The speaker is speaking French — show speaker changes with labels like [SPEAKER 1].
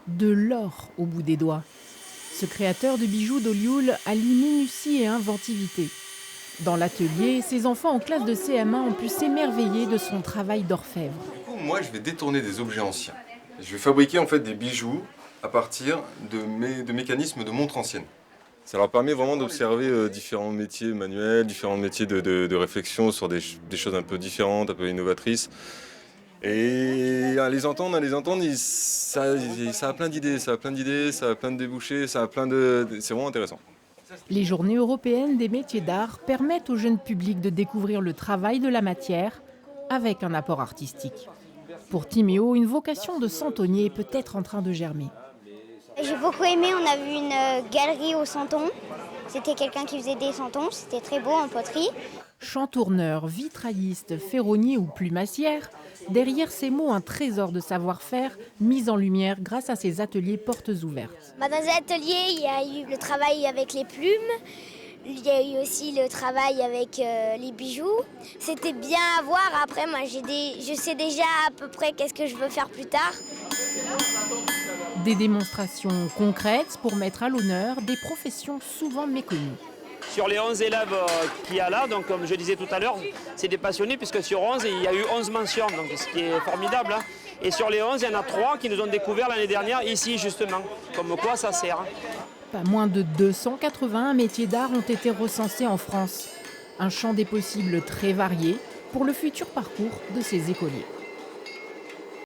[SPEAKER 1] De l'or au bout des doigts. Ce créateur de bijoux d'Olioul allie minutie et inventivité. Dans l'atelier, ses enfants en classe de CM1 ont pu s'émerveiller de son travail d'orfèvre.
[SPEAKER 2] Du coup, moi, je vais détourner des objets anciens. Je vais fabriquer en fait des bijoux à partir de mécanismes de montres anciennes. Ça leur permet vraiment d'observer différents métiers manuels, différents métiers de réflexion sur des choses un peu différentes, un peu innovatrices. Et à les entendre, ça a plein d'idées, ça a plein d'idées, ça a plein de débouchés, ça a plein c'est vraiment intéressant.
[SPEAKER 1] Les journées européennes des métiers d'art permettent au jeune public de découvrir le travail de la matière avec un apport artistique. Pour Timéo, une vocation de centonnier est peut-être en train de germer.
[SPEAKER 3] J'ai beaucoup aimé, on a vu une galerie au Santon. C'était quelqu'un qui faisait des santons, c'était très beau en poterie.
[SPEAKER 1] Chantourneur, vitrailliste, ferronnier ou plumassière, derrière ces mots un trésor de savoir-faire mis en lumière grâce à ces ateliers portes ouvertes.
[SPEAKER 3] Dans les ateliers, il y a eu le travail avec les plumes, il y a eu aussi le travail avec les bijoux. C'était bien à voir, après moi je sais déjà à peu près qu'est-ce que je veux faire plus tard.
[SPEAKER 1] Des démonstrations concrètes pour mettre à l'honneur des professions souvent méconnues.
[SPEAKER 4] Sur les 11 élèves qu'il y a là, donc comme je disais tout à l'heure, c'est des passionnés puisque sur 11, il y a eu 11 mentions, donc ce qui est formidable. Hein. Et sur les 11, il y en a 3 qui nous ont découvert l'année dernière ici justement, comme quoi ça sert. Hein.
[SPEAKER 1] Pas moins de 281 métiers d'art ont été recensés en France. Un champ des possibles très varié pour le futur parcours de ces écoliers.